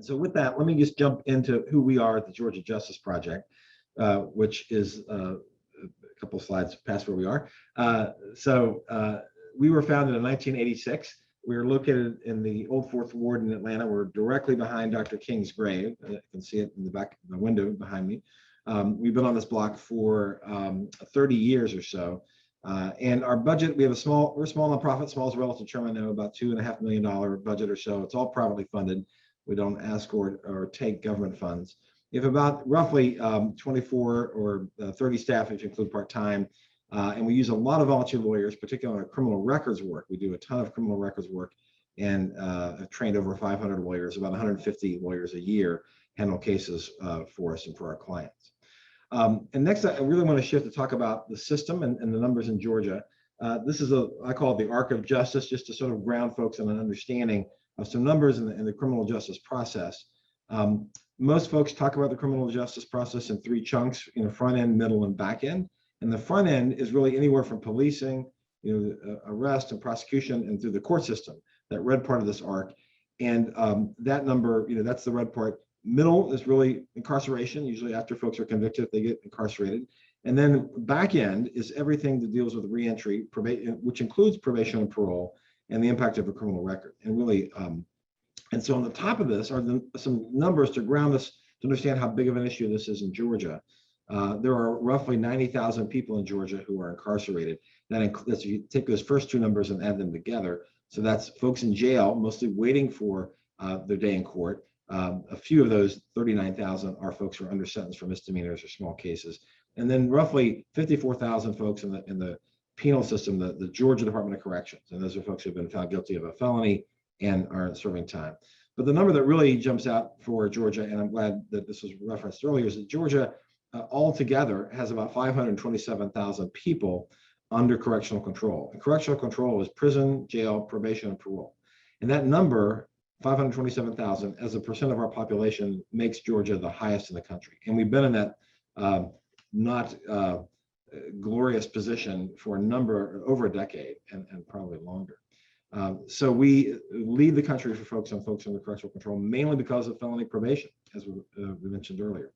And so with that, let me just jump into who we are at the Georgia Justice Project, which is a couple slides past where we are. We were founded in 1986. We are located in the Old Fourth Ward in Atlanta. We're directly behind Dr. King's grave. You can see it in the back of the window behind me. We've been on this block for 30 years or so. And our budget, we're a small nonprofit, small is a relative term, I know, about $2.5 million budget or so. It's all privately funded. We don't ask or take government funds. We have about roughly 24 or 30 staff, if you include part-time. And we use a lot of volunteer lawyers, particularly on our criminal records work. We do a ton of criminal records work and have trained over 500 lawyers, about 150 lawyers a year handle cases for us and for our clients. And next, I really want to shift to talk about the system and the numbers in Georgia. This is I call it the arc of justice, just to sort of ground folks in an understanding of some numbers in the criminal justice process. Most folks talk about the criminal justice process in three chunks, front end, middle, and back end. And the front end is really anywhere from policing, arrest and prosecution, and through the court system, that red part of this arc. And that number, that's the red part. Middle is really incarceration, usually after folks are convicted, if they get incarcerated. And then back end is everything that deals with reentry, which includes probation and parole, and the impact of a criminal record. And really, and so on the top of this are some numbers to ground us to understand how big of an issue this is in Georgia. There are roughly 90,000 people in Georgia who are incarcerated. That's you take those first two numbers and add them together. So that's folks in jail, mostly waiting for their day in court. A few of those 39,000 are folks who are under sentence for misdemeanors or small cases. And then roughly 54,000 folks in the penal system, the Georgia Department of Corrections. And those are folks who have been found guilty of a felony and are serving time. But the number that really jumps out for Georgia, and I'm glad that this was referenced earlier, is that Georgia altogether has about 527,000 people under correctional control. And correctional control is prison, jail, probation, and parole. And that number, 527,000, as a percent of our population, makes Georgia the highest in the country. And we've been in that not glorious position for over a decade and probably longer. So we lead the country for folks under correctional control, mainly because of felony probation, as we mentioned earlier.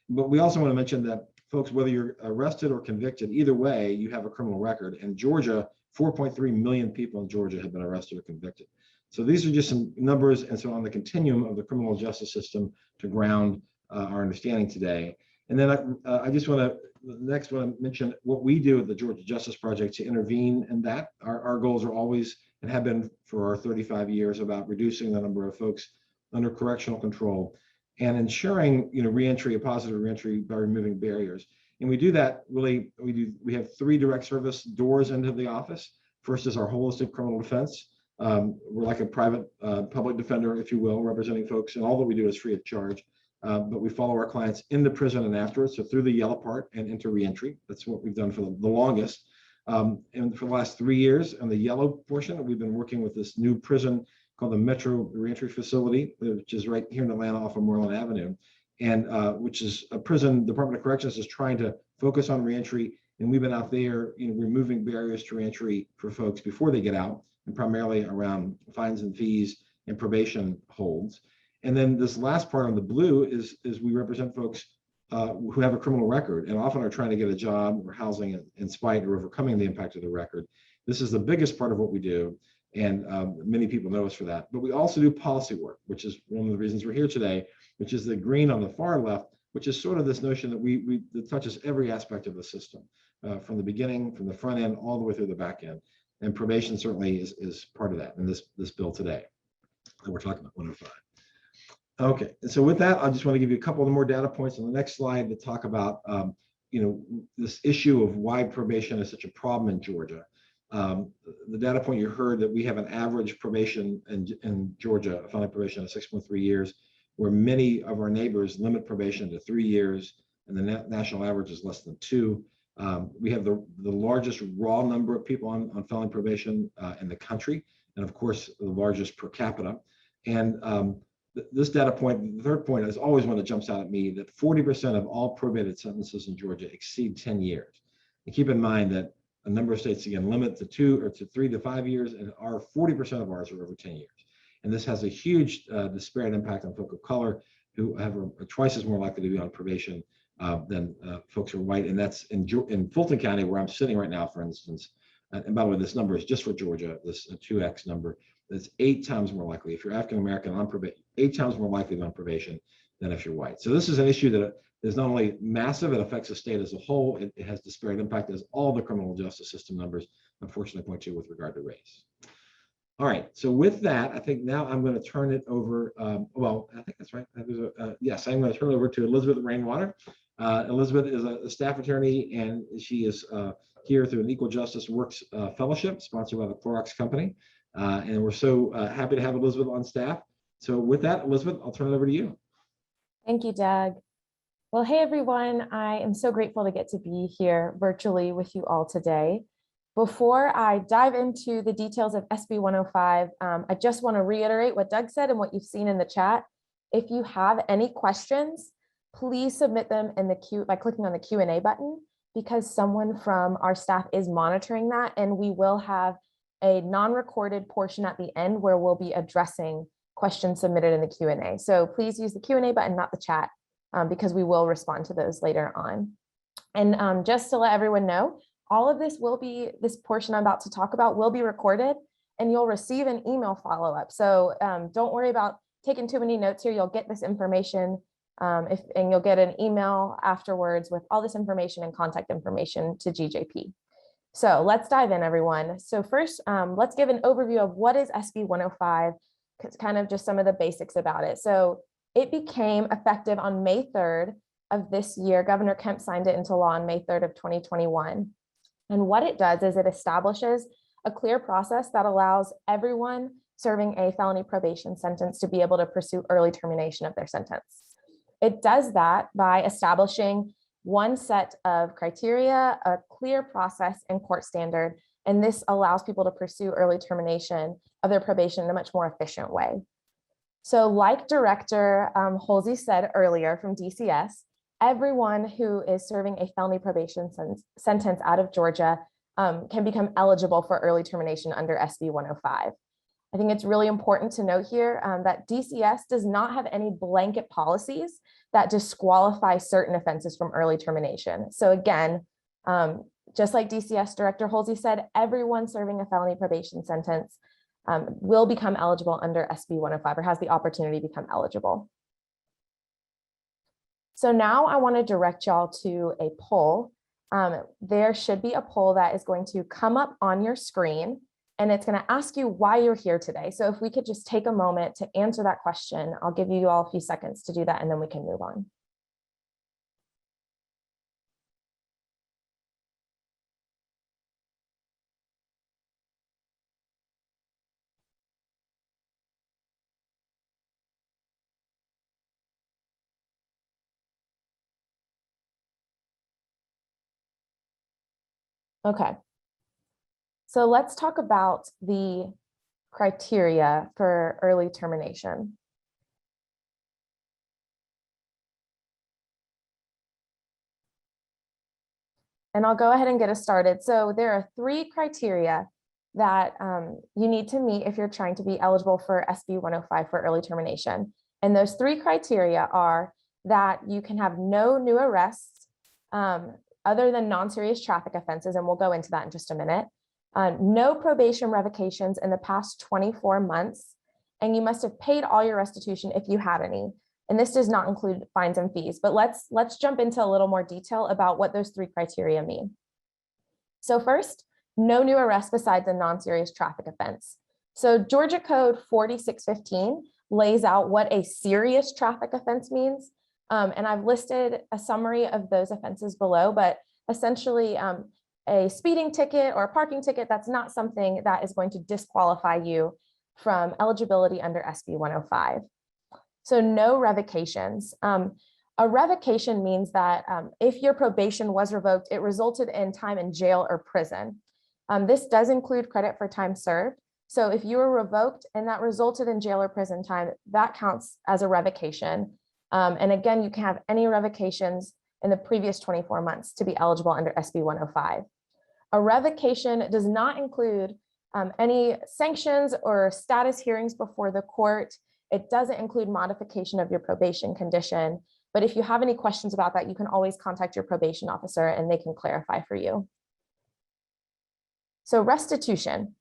But we also want to mention that folks, whether you're arrested or convicted, either way, you have a criminal record. And Georgia, 4.3 million people in Georgia have been arrested or convicted. So these are just some numbers, and so on the continuum of the criminal justice system to ground our understanding today. And then I just want to mention what we do at the Georgia Justice Project to intervene in that. Our goals are always, and have been for our 35 years, about reducing the number of folks under correctional control and ensuring reentry, a positive reentry, by removing barriers. And we do that really, we have three direct service doors into the office. First is our holistic criminal defense. We're like a private public defender, if you will, representing folks, and all that we do is free of charge. But we follow our clients into prison and afterwards, so through the yellow part and into reentry. That's what we've done for the longest. And for the last 3 years on the yellow portion, we've been working with this new prison called the Metro Reentry Facility, which is right here in Atlanta off of Moreland Avenue, and which is a prison. Department of Corrections is trying to focus on reentry, and we've been out there, removing barriers to reentry for folks before they get out, and primarily around fines and fees and probation holds. And then this last part on the blue is we represent folks who have a criminal record and often are trying to get a job or housing in spite or overcoming the impact of the record. This is the biggest part of what we do, and many people know us for that. But we also do policy work, which is one of the reasons we're here today, which is the green on the far left, which is sort of this notion that that touches every aspect of the system, from the beginning, from the front end, all the way through the back end. And probation certainly is part of that in this bill today that we're talking about, 105. Okay, and so with that, I just want to give you a couple of more data points on the next slide to talk about, this issue of why probation is such a problem in Georgia. The data point you heard that we have an average probation in Georgia, a felony probation of 6.3 years, where many of our neighbors limit probation to 3 years, and the national average is less than 2. We have the largest raw number of people on felony probation in the country, and of course, the largest per capita. And this data point, the third point, is always one that jumps out at me, that 40% of all probated sentences in Georgia exceed 10 years. And keep in mind that a number of states, again, limit to 2 or to 3 to 5 years, and our 40% of ours are over 10 years. And this has a huge disparate impact on folk of color who are twice as more likely to be on probation than folks who are white. And that's in Fulton County, where I'm sitting right now, for instance. And by the way, this number is just for Georgia, this 2X number. That's 8 times more likely. If you're African American on probation, 8 times more likely to be on probation than if you're white. So this is an issue that is not only massive, it affects the state as a whole. It has disparate impact, as all the criminal justice system numbers unfortunately point to with regard to race. All right, so with that, I think now I'm going to turn it over. Well, I think that's right. Yes, I'm going to turn it over to Elizabeth Rainwater. Elizabeth is a staff attorney, and she is here through an Equal Justice Works Fellowship sponsored by the Clorox Company. And we're so happy to have Elizabeth on staff. So with that, Elizabeth, I'll turn it over to you. Thank you, Doug. Well, hey, everyone. I am so grateful to get to be here virtually with you all today. Before I dive into the details of SB 105, I just want to reiterate what Doug said and what you've seen in the chat. If you have any questions, please submit them in the queue by clicking on the Q&A button, because someone from our staff is monitoring that, and we will have a non-recorded portion at the end where we'll be addressing questions submitted in the Q&A. So please use the Q&A button, not the chat, because we will respond to those later on. And just to let everyone know, all of this portion I'm about to talk about will be recorded, and you'll receive an email follow-up. So don't worry about taking too many notes here. You'll get this information and you'll get an email afterwards with all this information and contact information to GJP. So let's dive in, everyone. So first, let's give an overview of what is SB 105, kind of just some of the basics about it. So it became effective on May 3rd of this year. Governor Kemp signed it into law on May 3rd of 2021. And what it does is it establishes a clear process that allows everyone serving a felony probation sentence to be able to pursue early termination of their sentence. It does that by establishing one set of criteria, a clear process and court standard, and this allows people to pursue early termination of their probation in a much more efficient way. So like Director Holmes said earlier from DCS, everyone who is serving a felony probation sentence out of Georgia can become eligible for early termination under SB 105. I think it's really important to note here that DCS does not have any blanket policies that disqualify certain offenses from early termination. So again, just like DCS Director Holmes said, everyone serving a felony probation sentence will become eligible under SB 105, or has the opportunity to become eligible. So now I want to direct y'all to a poll. There should be a poll that is going to come up on your screen, and it's going to ask you why you're here today. So if we could just take a moment to answer that question, I'll give you all a few seconds to do that, and then we can move on. Okay, so let's talk about the criteria for early termination. And I'll go ahead and get us started. So there are 3 criteria that you need to meet if you're trying to be eligible for SB 105 for early termination. And those 3 criteria are that you can have no new arrests other than non-serious traffic offenses, and we'll go into that in just a minute. No probation revocations in the past 24 months, and you must have paid all your restitution if you have any. And this does not include fines and fees, but let's jump into a little more detail about what those 3 criteria mean. So first, no new arrests besides a non-serious traffic offense. So Georgia Code 4615 lays out what a serious traffic offense means. And I've listed a summary of those offenses below, but essentially a speeding ticket or a parking ticket, that's not something that is going to disqualify you from eligibility under SB 105. So no revocations. A revocation means that if your probation was revoked, it resulted in time in jail or prison. This does include credit for time served. So if you were revoked and that resulted in jail or prison time, that counts as a revocation. And again, you can have any revocations in the previous 24 months to be eligible under SB 105. A revocation does not include Any sanctions or status hearings before the court. It doesn't include modification of your probation condition, but if you have any questions about that, you can always contact your probation officer and they can clarify for you. So restitution.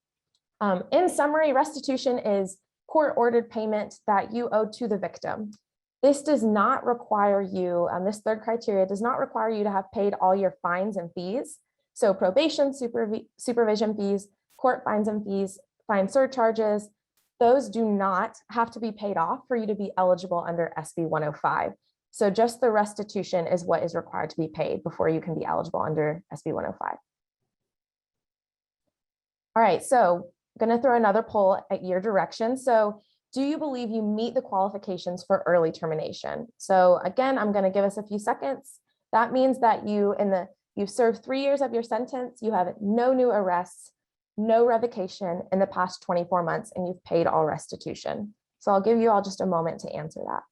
In summary, restitution is court-ordered payment that you owe to the victim. This does not require you, this third criteria does not require you to have paid all your fines and fees. So probation, supervision fees, court fines and fees, fine surcharges, those do not have to be paid off for you to be eligible under SB 105. So just the restitution is what is required to be paid before you can be eligible under SB 105. All right, so I'm going to throw another poll at your direction. So do you believe you meet the qualifications for early termination? So again, I'm going to give us a few seconds. That means that you've served 3 years of your sentence, you have no new arrests, no revocation in the past 24 months, and you've paid all restitution. So I'll give you all just a moment to answer that.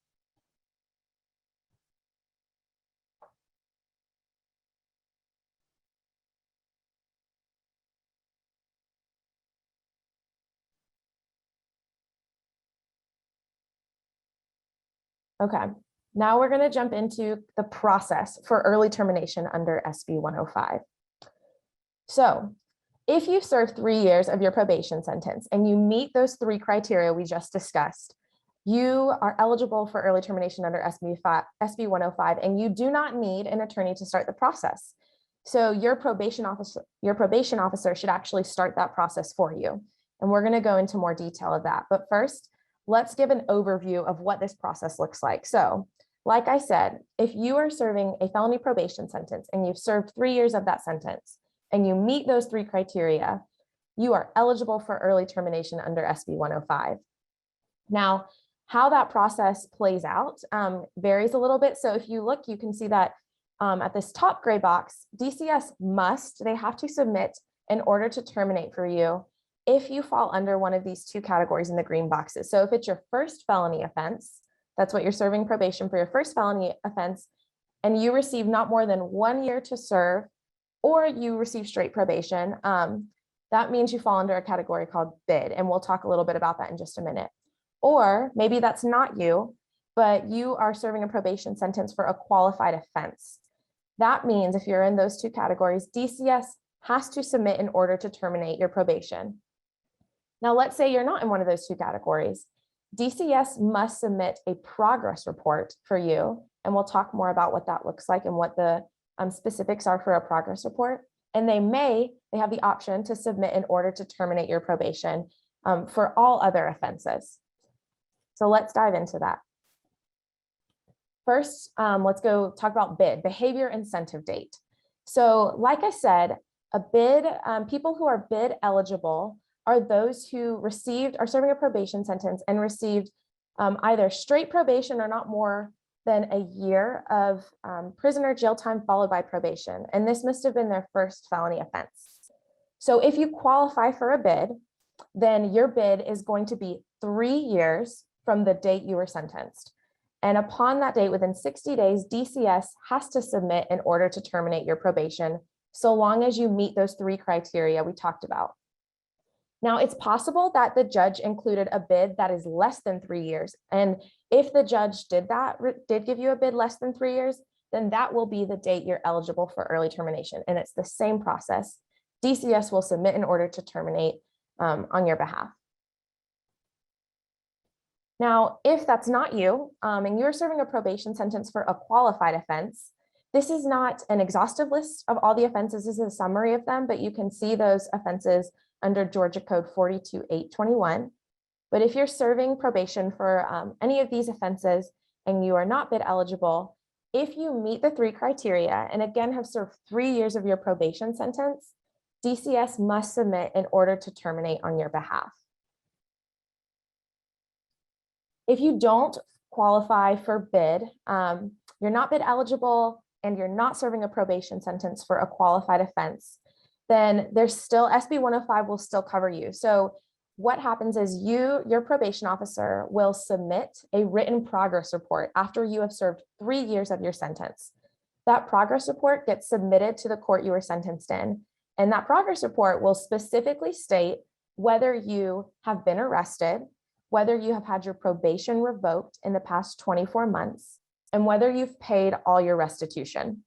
Okay, now we're going to jump into the process for early termination under SB 105. So if you serve 3 years of your probation sentence and you meet those 3 criteria we just discussed, you are eligible for early termination under SB 105, and you do not need an attorney to start the process. So your probation officer should actually start that process for you. And we're going to go into more detail of that. But first, let's give an overview of what this process looks like. So, like I said, if you are serving a felony probation sentence and you've served 3 years of that sentence and you meet those 3 criteria, you are eligible for early termination under SB 105. Now, how that process plays out varies a little bit. So if you look, you can see that at this top gray box, DCS they have to submit in order to terminate for you if you fall under one of these 2 categories in the green boxes. So if it's your first felony offense, that's what you're serving probation for, your first felony offense, and you receive not more than 1 year to serve, or you receive straight probation, that means you fall under a category called bid. And we'll talk a little bit about that in just a minute. Or maybe that's not you, but you are serving a probation sentence for a qualified offense. That means if you're in those 2 categories, DCS has to submit in order to terminate your probation. Now, let's say you're not in one of those 2 categories. DCS must submit a progress report for you, and we'll talk more about what that looks like and what the specifics are for a progress report. And they have the option to submit in order to terminate your probation for all other offenses. So let's dive into that. First, let's go talk about bid, behavior incentive date. So like I said, a bid, people who are bid eligible are those who are serving a probation sentence and received either straight probation or not more than a year of prison or jail time followed by probation. And this must have been their first felony offense. So if you qualify for a bid, then your bid is going to be 3 years from the date you were sentenced. And upon that date, within 60 days, DCS has to submit in order to terminate your probation, so long as you meet those 3 criteria we talked about. Now, it's possible that the judge included a bid that is less than 3 years. And if the judge did give you a bid less than 3 years, then that will be the date you're eligible for early termination. And it's the same process. DCS will submit in order to terminate on your behalf. Now, if that's not you, and you're serving a probation sentence for a qualified offense, this is not an exhaustive list of all the offenses. This is a summary of them, but you can see those offenses under Georgia Code 42821. But if you're serving probation for any of these offenses and you are not bid eligible, if you meet the 3 criteria and again have served 3 years of your probation sentence, DCS must submit in order to terminate on your behalf. If you don't qualify for bid, you're not bid eligible and you're not serving a probation sentence for a qualified offense, then there's still SB 105 will still cover you. So what happens is your probation officer will submit a written progress report after you have served 3 years of your sentence. That progress report gets submitted to the court you were sentenced in. And that progress report will specifically state whether you have been arrested, whether you have had your probation revoked in the past 24 months, and whether you've paid all your restitution.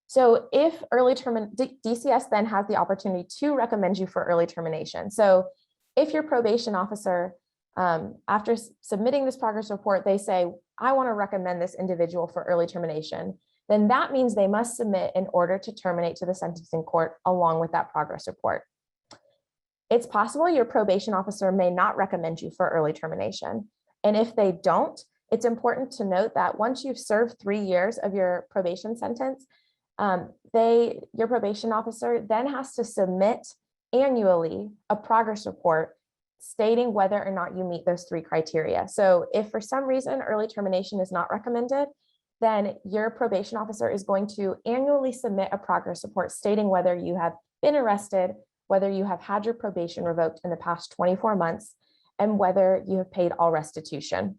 So if DCS then has the opportunity to recommend you for early termination. So if your probation officer, after submitting this progress report, they say, I want to recommend this individual for early termination, then that means they must submit an order to terminate to the sentencing court along with that progress report. It's possible your probation officer may not recommend you for early termination. And if they don't, it's important to note that once you've served 3 years of your probation sentence, your probation officer then has to submit annually a progress report stating whether or not you meet those 3 criteria. So if for some reason early termination is not recommended, then your probation officer is going to annually submit a progress report stating whether you have been arrested, whether you have had your probation revoked in the past 24 months, and whether you have paid all restitution.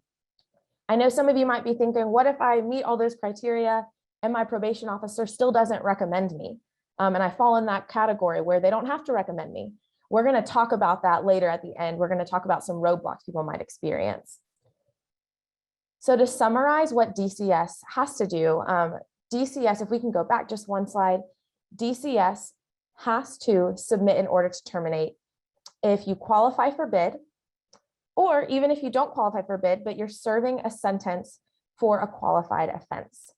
I know some of you might be thinking, what if I meet all those criteria and my probation officer still doesn't recommend me? And I fall in that category where they don't have to recommend me. We're going to talk about that later at the end. We're going to talk about some roadblocks people might experience. So to summarize what DCS has to do, DCS, if we can go back just one slide, DCS has to submit an order to terminate if you qualify for bid, or even if you don't qualify for bid, but you're serving a sentence for a qualified offense.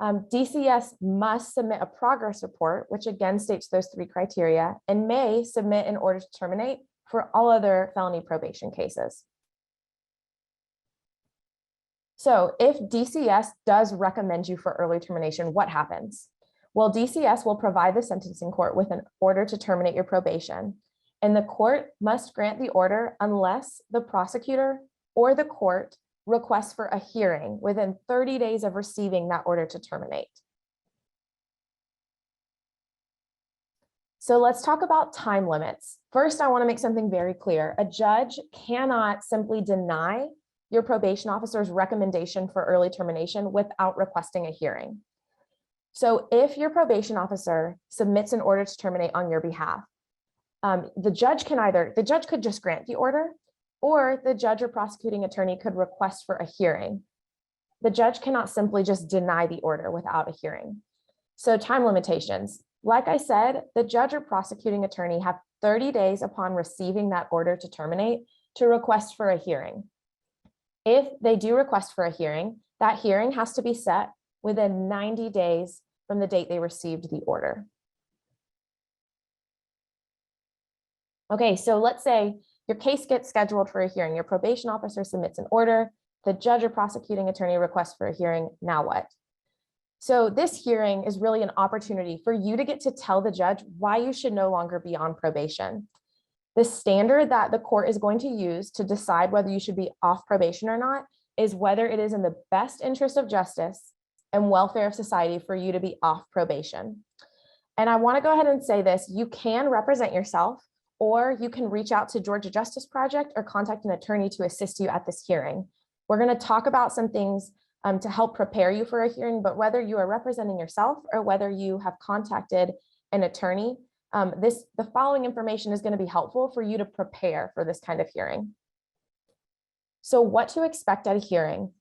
DCS must submit a progress report, which again states those 3 criteria, and may submit an order to terminate for all other felony probation cases. So if DCS does recommend you for early termination, what happens? Well, DCS will provide the sentencing court with an order to terminate your probation, and the court must grant the order unless the prosecutor or the court requests for a hearing within 30 days of receiving that order to terminate. So let's talk about time limits. First, I want to make something very clear. A judge cannot simply deny your probation officer's recommendation for early termination without requesting a hearing. So if your probation officer submits an order to terminate on your behalf, the judge could just grant the order, or the judge or prosecuting attorney could request for a hearing. The judge cannot simply just deny the order without a hearing. So time limitations. Like I said, the judge or prosecuting attorney have 30 days upon receiving that order to terminate to request for a hearing. If they do request for a hearing, that hearing has to be set within 90 days from the date they received the order. Okay, so let's say your case gets scheduled for a hearing. Your probation officer submits an order. The judge or prosecuting attorney requests for a hearing. Now what? So this hearing is really an opportunity for you to get to tell the judge why you should no longer be on probation. The standard that the court is going to use to decide whether you should be off probation or not is whether it is in the best interest of justice and welfare of society for you to be off probation. And I want to go ahead and say this: you can represent yourself, or you can reach out to Georgia Justice Project or contact an attorney to assist you at this hearing. We're going to talk about some things to help prepare you for a hearing, but whether you are representing yourself or whether you have contacted an attorney, the following information is going to be helpful for you to prepare for this kind of hearing. So what to expect at a hearing?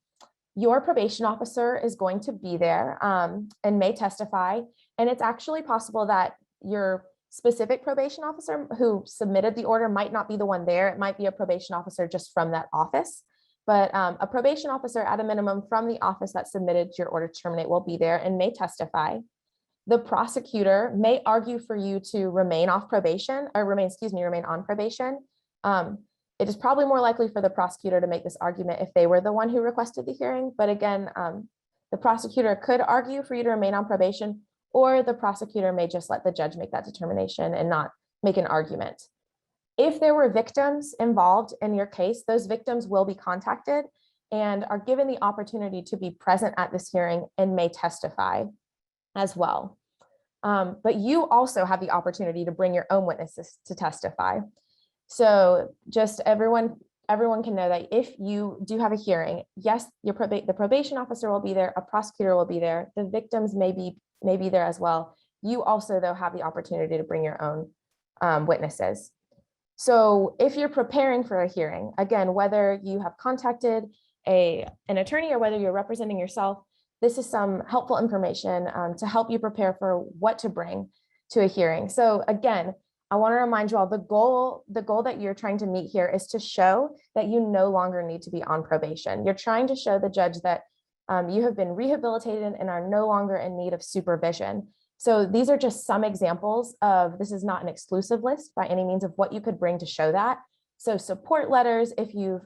Your probation officer is going to be there and may testify, and it's actually possible that your specific probation officer who submitted the order might not be the one there. It might be a probation officer just from that office, but a probation officer at a minimum from the office that submitted your order to terminate will be there and may testify. The prosecutor may argue for you to remain off probation or remain on probation. It is probably more likely for the prosecutor to make this argument if they were the one who requested the hearing. But again, the prosecutor could argue for you to remain on probation, or the prosecutor may just let the judge make that determination and not make an argument. If there were victims involved in your case, those victims will be contacted and are given the opportunity to be present at this hearing and may testify as well. But you also have the opportunity to bring your own witnesses to testify. So just everyone can know that if you do have a hearing, yes, the probation officer will be there, a prosecutor will be there, the victims may be there as well. You also, though, have the opportunity to bring your own witnesses. So if you're preparing for a hearing, again, whether you have contacted an attorney or whether you're representing yourself, this is some helpful information to help you prepare for what to bring to a hearing. So again, I want to remind you all the goal that you're trying to meet here is to show that you no longer need to be on probation. You're trying to show the judge that you have been rehabilitated and are no longer in need of supervision. So these are just some examples of, this is not an exclusive list by any means of what you could bring to show that. So support letters, if you've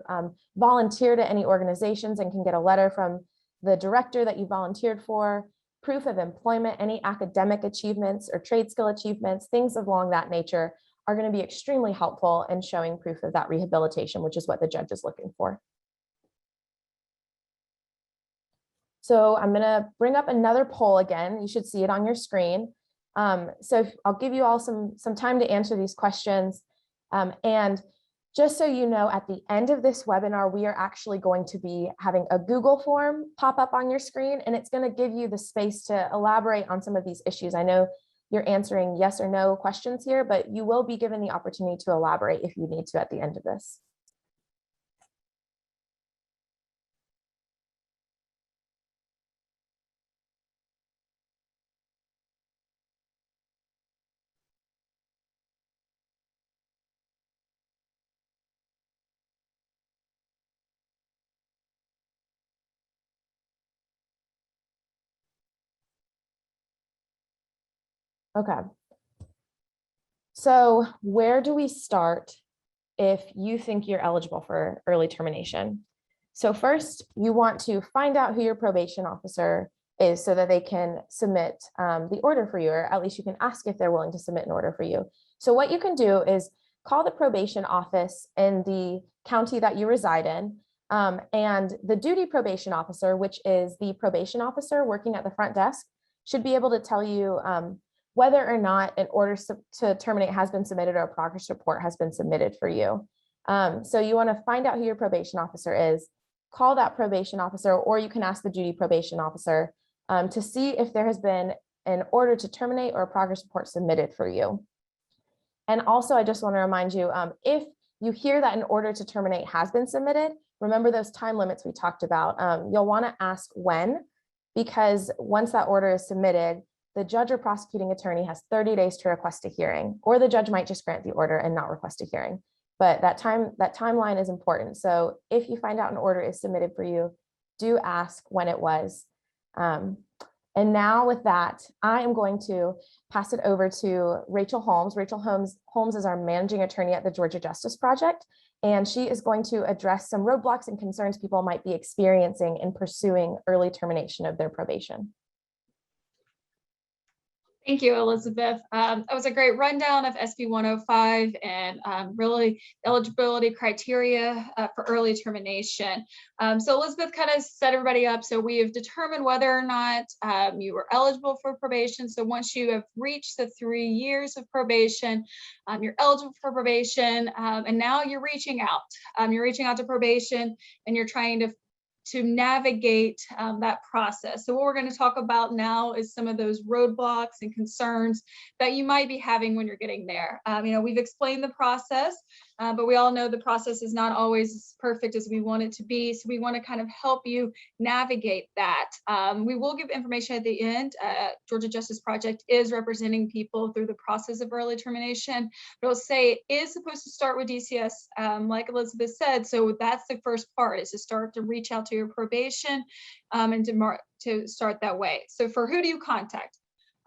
volunteered at any organizations and can get a letter from the director that you volunteered for, proof of employment, any academic achievements or trade skill achievements, things along that nature are going to be extremely helpful in showing proof of that rehabilitation, which is what the judge is looking for. So I'm going to bring up another poll again. You should see it on your screen. So I'll give you all some time to answer these questions. And just so you know, at the end of this webinar, we are actually going to be having a Google form pop up on your screen, and it's going to give you the space to elaborate on some of these issues. I know you're answering yes or no questions here, but you will be given the opportunity to elaborate if you need to at the end of this. Okay. So where do we start if you think you're eligible for early termination? So first, you want to find out who your probation officer is so that they can submit the order for you, or at least you can ask if they're willing to submit an order for you. So what you can do is call the probation office in the county that you reside in, and the duty probation officer, which is the probation officer working at the front desk, should be able to tell you whether or not an order to terminate has been submitted or a progress report has been submitted for you. So you want to find out who your probation officer is, call that probation officer, or you can ask the duty probation officer to see if there has been an order to terminate or a progress report submitted for you. And also, I just want to remind you, if you hear that an order to terminate has been submitted, remember those time limits we talked about. You'll want to ask when, because once that order is submitted, the judge or prosecuting attorney has 30 days to request a hearing, or the judge might just grant the order and not request a hearing. But that timeline is important. So if you find out an order is submitted for you, do ask when it was. And now with that, I am going to pass it over to Rachel Holmes. Rachel Holmes is our managing attorney at the Georgia Justice Project, and she is going to address some roadblocks and concerns people might be experiencing in pursuing early termination of their probation. Thank you, Elizabeth. That was a great rundown of SB 105 and really eligibility criteria for early termination. So Elizabeth kind of set everybody up. So we have determined whether or not you are eligible for probation. So once you have reached the 3 years of probation, you're eligible for probation, and now you're reaching out. You're reaching out to probation, and you're trying to navigate that process. So what we're going to talk about now is some of those roadblocks and concerns that you might be having when you're getting there. We've explained the process, but we all know the process is not always as perfect as we want it to be. So we want to kind of help you navigate that. We will give information at the end. Georgia Justice Project is representing people through the process of early termination, but I'll say it is supposed to start with DCS, like Elizabeth said. So that's the first part, is to start to reach out to your probation and to start that way. So for who do you contact?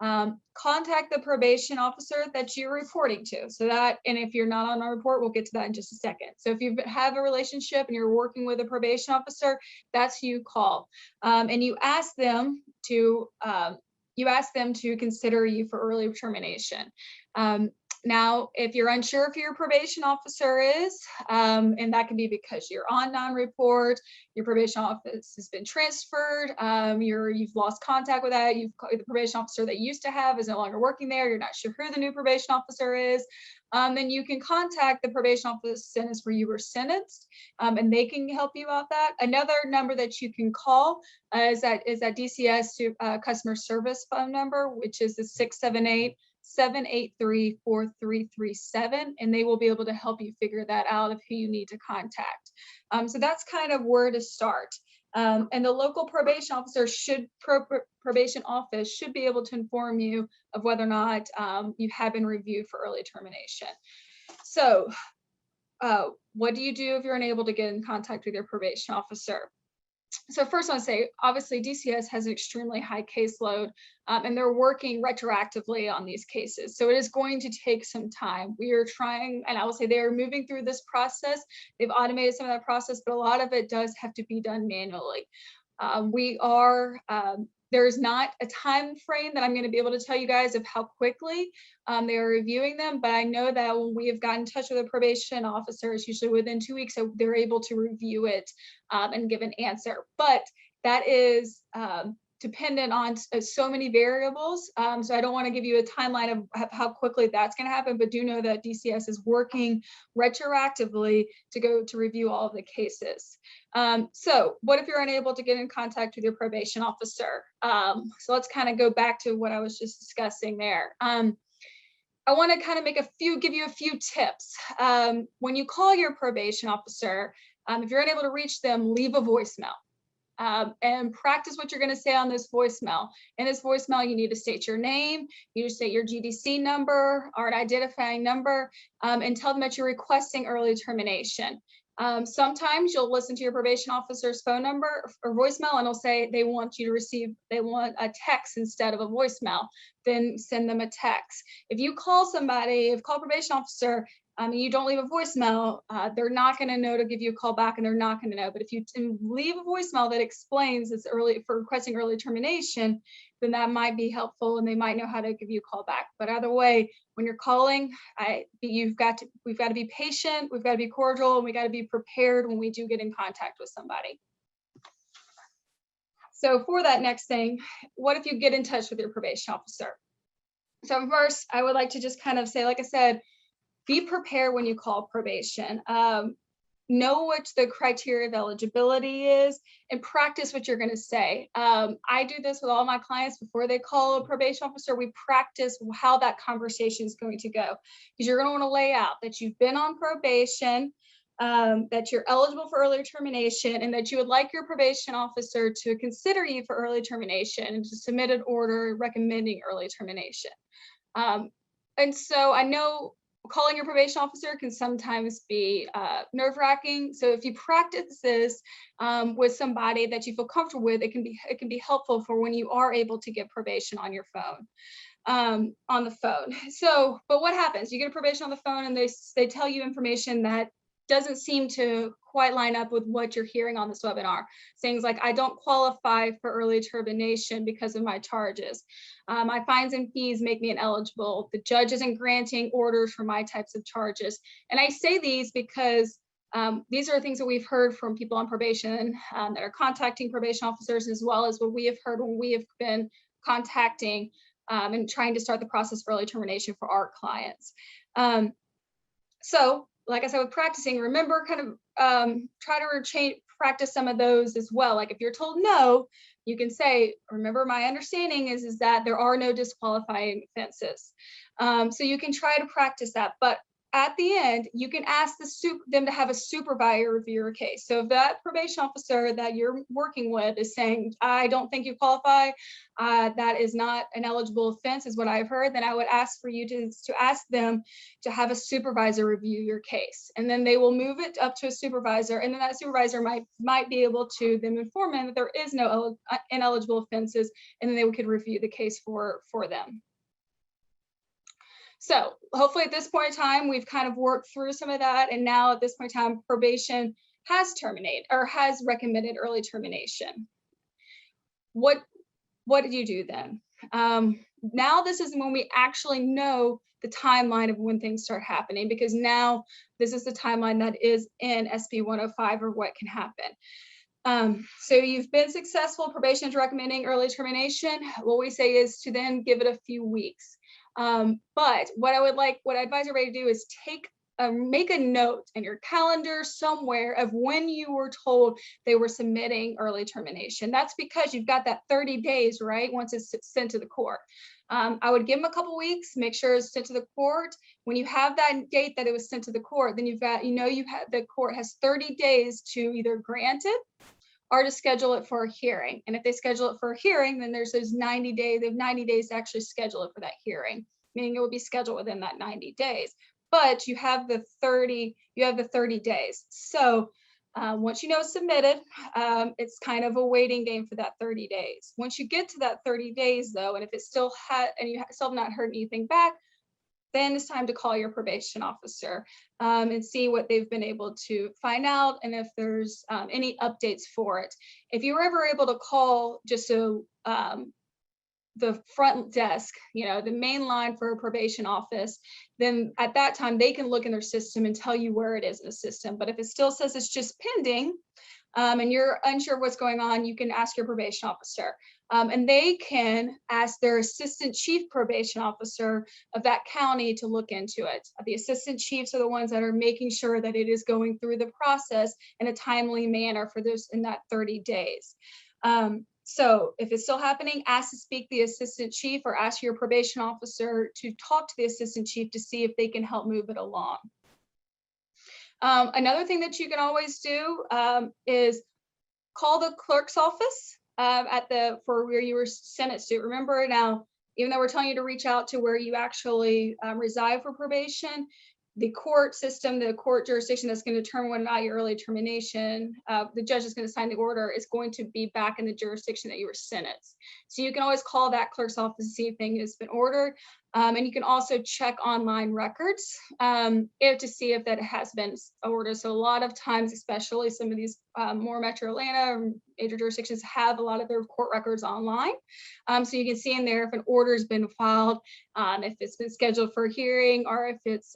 Contact the probation officer that you're reporting to. So that, and if you're not on our report, we'll get to that in just a second. So if you have a relationship and you're working with a probation officer, that's who you call, and you ask them to consider you for early termination. Now, if you're unsure who your probation officer is, and that can be because you're on non-report, your probation office has been transferred, you've lost contact with that, the probation officer that you used to have is no longer working there, you're not sure who the new probation officer is, then you can contact the probation office sentence where you were sentenced, and they can help you out that. Another number that you can call is that DCS customer service phone number, which is the 783-4337, and they will be able to help you figure that out of who you need to contact. So that's kind of where to start. And the local probation officer probation office should be able to inform you of whether or not you have been reviewed for early termination. So what do you do if you're unable to get in contact with your probation officer? So first I want to say, obviously DCS has an extremely high caseload, and they're working retroactively on these cases. So it is going to take some time. We are trying, and I will say they are moving through this process. They've automated some of that process, but a lot of it does have to be done manually. There's not a time frame that I'm going to be able to tell you guys of how quickly they are reviewing them, but I know that when we have gotten in touch with a probation officer, it's usually within 2 weeks, so they're able to review it and give an answer. But that is dependent on so many variables. So I don't want to give you a timeline of how quickly that's going to happen, but do know that DCS is working retroactively to go to review all of the cases. So what if you're unable to get in contact with your probation officer? So let's kind of go back to what I was just discussing there. I want to kind of give you a few tips. When you call your probation officer, if you're unable to reach them, leave a voicemail. And practice what you're going to say on this voicemail. In this voicemail, you need to state your name, you need to state your GDC number or an identifying number, and tell them that you're requesting early termination. Sometimes you'll listen to your probation officer's phone number or voicemail, and it'll say they want a text instead of a voicemail. Then send them a text. If you call probation officer, you don't leave a voicemail, they're not going to know to give you a call back, and they're not going to know. But if you leave a voicemail that explains it's early for requesting early termination, then that might be helpful, and they might know how to give you a call back. But either way, when you're calling, we've got to be patient, we've got to be cordial, and we got to be prepared when we do get in contact with somebody. So for that next thing, what if you get in touch with your probation officer? So first, I would like to just kind of say, like I said, be prepared when you call probation. Know what the criteria of eligibility is and practice what you're going to say. I do this with all my clients before they call a probation officer. We practice how that conversation is going to go, because you're going to want to lay out that you've been on probation, that you're eligible for early termination, and that you would like your probation officer to consider you for early termination and to submit an order recommending early termination. And so I know calling your probation officer can sometimes be nerve-wracking. So if you practice this with somebody that you feel comfortable with, it can be helpful for when you are able to get probation on your phone, on the phone. So, but what happens? You get a probation on the phone, and they tell you information that doesn't seem to quite line up with what you're hearing on this webinar. Things like, I don't qualify for early termination because of my charges. My fines and fees make me ineligible. The judge isn't granting orders for my types of charges. And I say these because these are things that we've heard from people on probation that are contacting probation officers, as well as what we have heard when we have been contacting and trying to start the process for early termination for our clients. So, like I said, with practicing, remember kind of try to practice some of those as well. Like if you're told no, you can say, remember, my understanding is that there are no disqualifying offenses. So you can try to practice that. But at the end, you can ask them to have a supervisor review your case. So if that probation officer that you're working with is saying, I don't think you qualify, that is not an eligible offense, is what I've heard, then I would ask for you to ask them to have a supervisor review your case. And then they will move it up to a supervisor, and then that supervisor might be able to then inform them that there is no ineligible offenses, and then they could review the case for them. So hopefully at this point in time, we've kind of worked through some of that. And now at this point in time, probation has terminated or has recommended early termination. What did you do then? Now this is when we actually know the timeline of when things start happening, because now this is the timeline that is in SB 105 or what can happen. So you've been successful, probation is recommending early termination. What we say is to then give it a few weeks. But what I advise everybody to do is make a note in your calendar somewhere of when you were told they were submitting early termination. That's because you've got that 30 days, right? Once it's sent to the court. I would give them a couple weeks, make sure it's sent to the court. When you have that date that it was sent to the court, then you've got, the court has 30 days to either grant it or to schedule it for a hearing. And if they schedule it for a hearing, then there's those 90 days, they have 90 days to actually schedule it for that hearing, meaning it will be scheduled within that 90 days. But you have the 30 days. So once you know it's submitted, it's kind of a waiting game for that 30 days. Once you get to that 30 days though, and if it's still you still have not heard anything back, then it's time to call your probation officer and see what they've been able to find out and if there's any updates for it. If you were ever able to call just the front desk, the main line for a probation office, then at that time they can look in their system and tell you where it is in the system. But if it still says it's just pending and you're unsure what's going on, you can ask your probation officer. And they can ask their assistant chief probation officer of that county to look into it. The assistant chiefs are the ones that are making sure that it is going through the process in a timely manner for this in that 30 days. So if it's still happening, ask to speak to the assistant chief or ask your probation officer to talk to the assistant chief to see if they can help move it along. Another thing that you can always do is call the clerk's office for where you were sentenced to. Remember now, even though we're telling you to reach out to where you actually reside for probation, the court system, the court jurisdiction that's going to determine whether or not your early termination, the judge is going to sign the order, is going to be back in the jurisdiction that you were sentenced. So you can always call that clerk's office to see if anything has been ordered. And you can also check online records to see if that has been ordered. So a lot of times, especially some of these more Metro Atlanta or major jurisdictions have a lot of their court records online. So you can see in there if an order has been filed, if it's been scheduled for a hearing, or if it's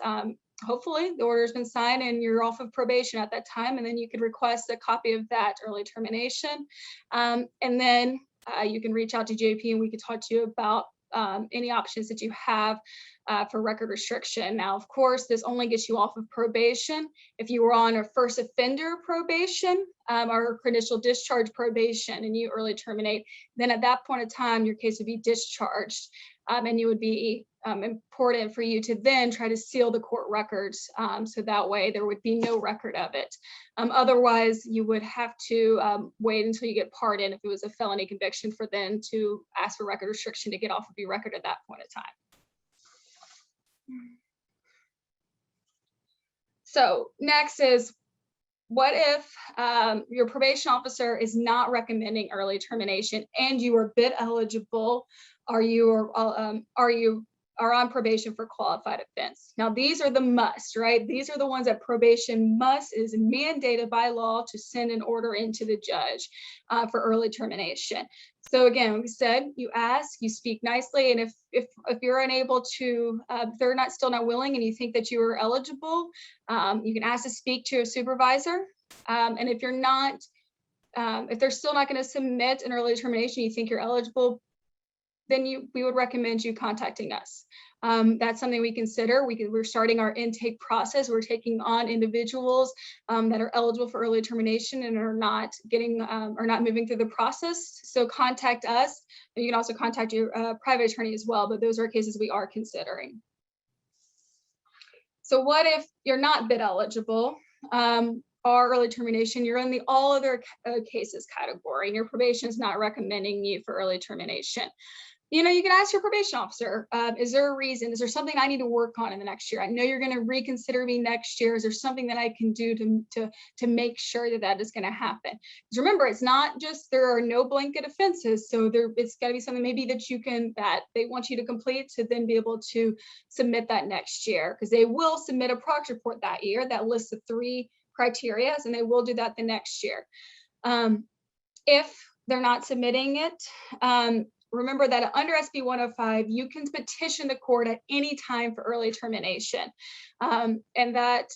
hopefully the order has been signed and you're off of probation at that time, and then you could request a copy of that early termination. And then you can reach out to JP and we could talk to you about any options that you have for record restriction. Now, of course, this only gets you off of probation. If you were on a first offender probation or conditional discharge probation and you early terminate, then at that point in time, your case would be discharged and it would be important for you to then try to seal the court records so that way there would be no record of it. Otherwise, you would have to wait until you get pardoned if it was a felony conviction for then to ask for record restriction to get off of your record at that point in time. So next is, what if your probation officer is not recommending early termination and you are bid eligible, or you are on probation for qualified offense? Now, these are the must, right? These are the ones that probation is mandated by law to send an order into the judge for early termination. So again, we said you ask, you speak nicely, and if you're unable to, if they're still not willing, and you think that you are eligible, you can ask to speak to a supervisor. And if you're not, if they're still not going to submit an early termination, you think you're eligible, then we would recommend you contacting us. That's something we consider. We're starting our intake process. We're taking on individuals that are eligible for early termination and are not moving through the process. So contact us, and you can also contact your private attorney as well, but those are cases we are considering. So what if you're not bid eligible or early termination, you're in the all other cases category and your probation is not recommending you for early termination? You can ask your probation officer, is there a reason? Is there something I need to work on in the next year? I know you're going to reconsider me next year. Is there something that I can do to make sure that is going to happen? Because remember, it's not just there are no blanket offenses. So it's got to be something maybe that they want you to complete to then be able to submit that next year, because they will submit a progress report that year that lists the 3 criteria, and they will do that the next year. If they're not submitting it, remember that under SB 105, you can petition the court at any time for early termination. And that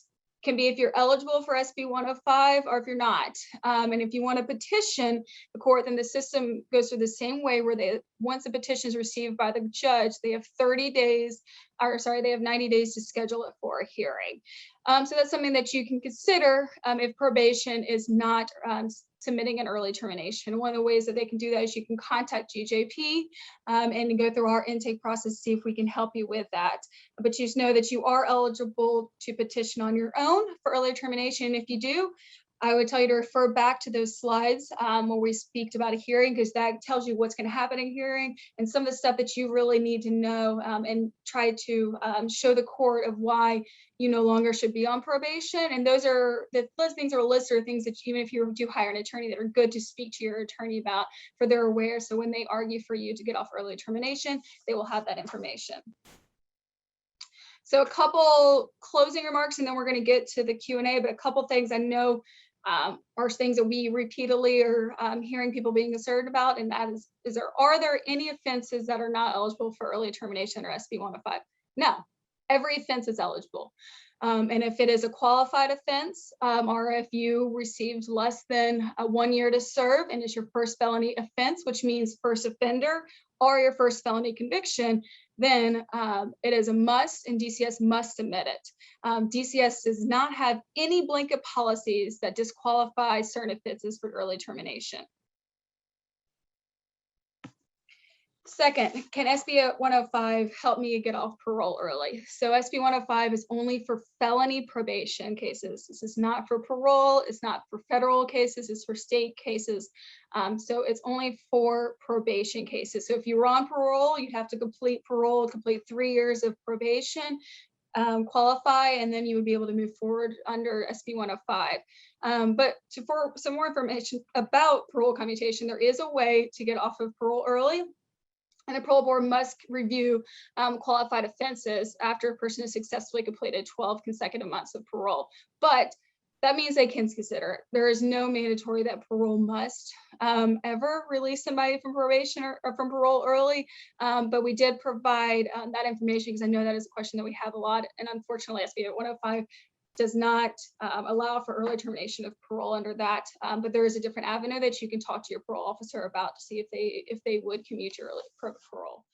can be if you're eligible for SB 105 or if you're not. And if you want to petition the court, then the system goes through the same way where once the petition is received by the judge, they have 90 days to schedule it for a hearing. So that's something that you can consider if probation is not submitting an early termination. One of the ways that they can do that is you can contact GJP and go through our intake process, see if we can help you with that. But just know that you are eligible to petition on your own for early termination. If you do, I would tell you to refer back to those slides where we speak about a hearing, because that tells you what's going to happen in hearing and some of the stuff that you really need to know, and try to show the court of why you no longer should be on probation. And those things are listed, are things that even if you do hire an attorney, that are good to speak to your attorney about, for they're aware. So when they argue for you to get off early termination, they will have that information. So a couple closing remarks, and then we're going to get to the Q&A, but a couple things I know are things that we repeatedly are hearing people being concerned about, and that is are there any offenses that are not eligible for early termination or SB 105? No, every offense is eligible. And if it is a qualified offense, or if you received less than 1 year to serve and it's your first felony offense, which means first offender, or your first felony conviction, then it is a must, and DCS must submit it. DCS does not have any blanket policies that disqualify certain offenses for early termination. Second, can SB 105 help me get off parole early? So SB 105 is only for felony probation cases. This is not for parole. It's not for federal cases. It's for state cases. So it's only for probation cases. So if you were on parole, you'd have to complete parole, complete 3 years of probation, qualify, and then you would be able to move forward under SB 105. But for some more information about parole commutation, there is a way to get off of parole early. And the parole board must review qualified offenses after a person has successfully completed 12 consecutive months of parole. But that means they can consider it. There is no mandatory that parole must ever release somebody from probation or from parole early. But we did provide that information because I know that is a question that we have a lot. And unfortunately, SB 105 does not allow for early termination of parole under that, but there is a different avenue that you can talk to your parole officer about to see if they would commute your early parole.